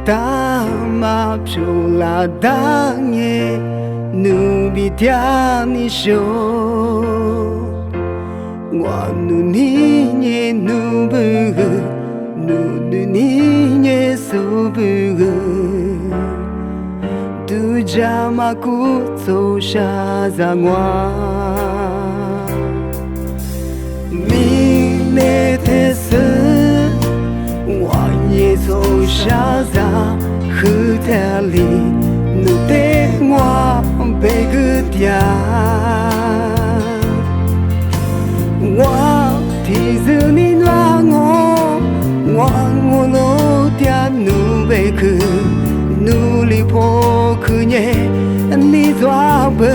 ta ma più la danye nu bitia ni sho wa nu ni nye nu bu nu ni nye so bu du jama ku zo sha za ngwa mi ne te se wa ye zo sha za hu te li nu te ngwa be gu dia wa ti zu ni la ngo wa ngo no dia nu be ku nu li po ku nye ni zwa be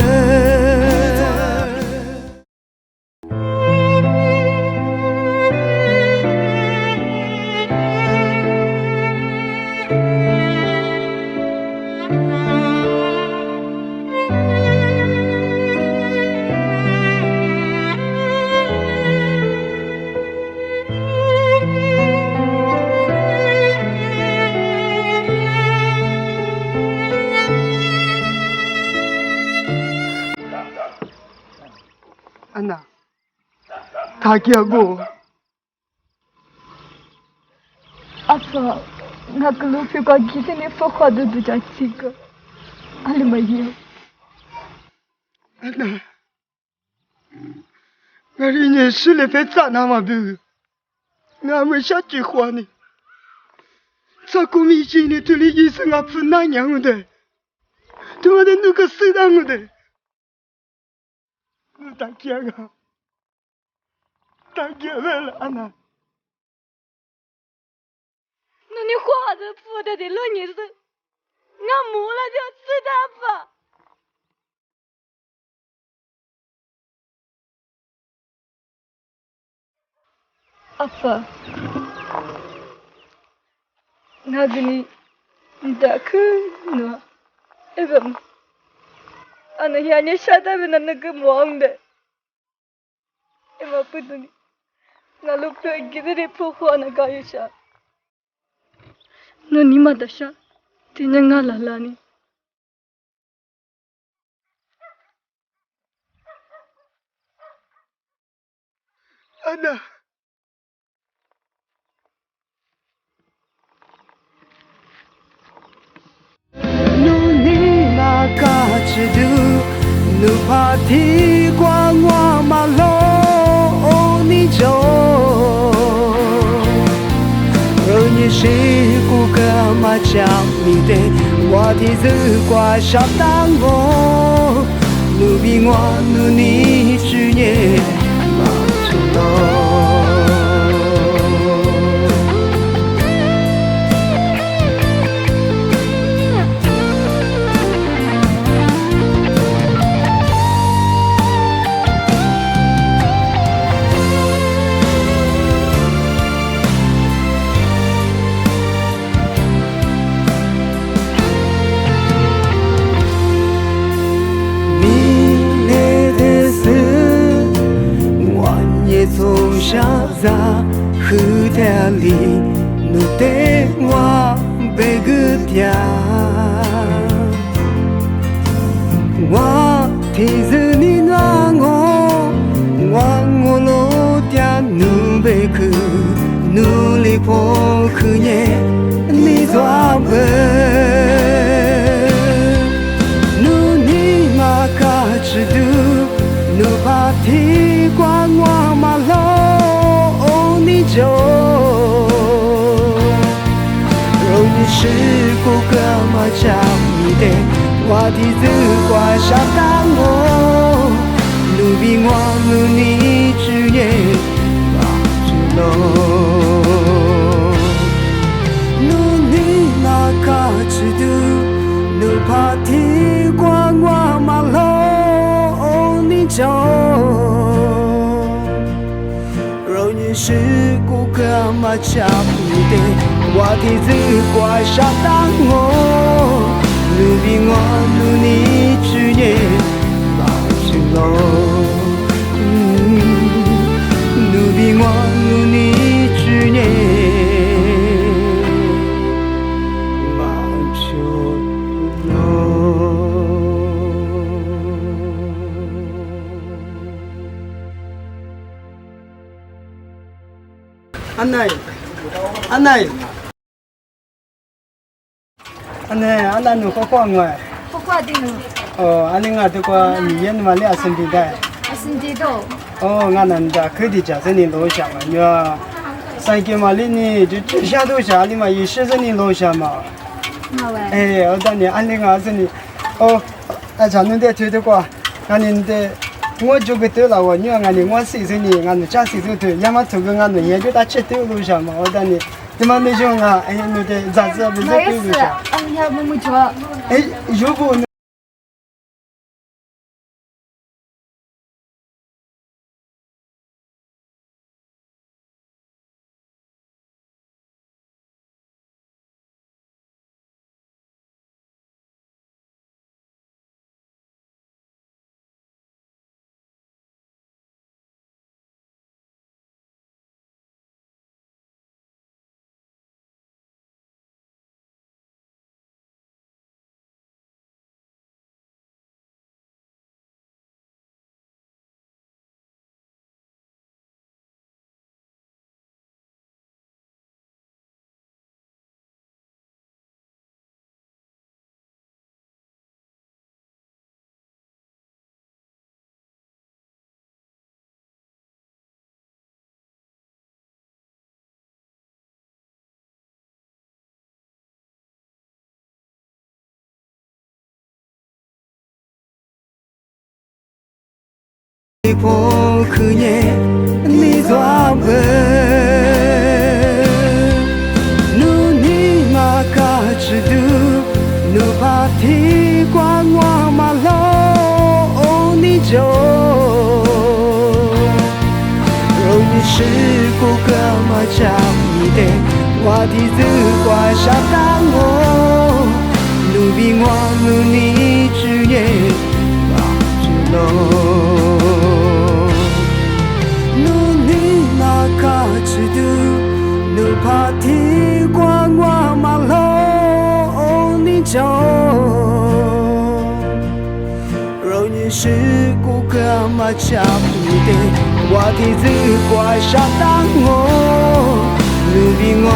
安娜，他叫我。Apa, nak lupa kau kita ni fakir tu jadi ke? Alimaya. Anna, ngari ni sile peta nama bu, nama siapa kuah ni? Saku misi ni tuli iseng apa nanya udah, tu ada nuka sedang udah. Tak kira, tak kira Anna.你花的付的的论你是，俺没了就吃它吧。Apa? Nagini dakuna. Ebam. Ana hanya syada benar ngemuang deh. Ema putuni. Ngalu pergi dari pohon anak ayusha. Nani madasha, tinya ngalalani. Anna. Nuni makachidu, nupati kwa ngwa malo ni jo. 你是顾客嘛讲你的，我的字挂上当我，努比我努你只也嘛出头。从小在河滩里，努得我背个家，我提着你那我路点努背去，努力破去耶，你抓不？努你嘛卡制度，努把提管我。就，若你是顾客嘛讲你的，我的字挂上当我，努比我努你只也把只咯，努你那卡制度，努怕提管我嘛咯，你就。是顾客嘛讲你的，我的字挂上当我，努比我努你只也把只咯，努比我努你只也把安奈，安奈，安奈，安奈侬好慌我。好快的呢，安尼我这个语言嘛，你也身体的。我身体都。我能的可以讲是你老乡嘛，你啊，三个嘛，你就下头下你嘛，也是你老乡嘛。好喂。哎，我当年安尼我是你，咱们在推的话，俺们的。我就个对了，我女儿俺的我60岁呢，俺们家60岁对，要么投个俺们研究打七头路上嘛，我当年，他妈没想啊，哎，那的咋子没在对路上？你还没做？哎，要不？포크에 니도 눈이 막아지도 누바티 광화 말로 니죠 로니 시고 가마잡이데 와디즈과 샤당고 누빙와 눈이 주에 마주로 가지도 누파티 광화 말로 니죠 로니 시고 가마잡이데 와디즈과 샤당고 누빙와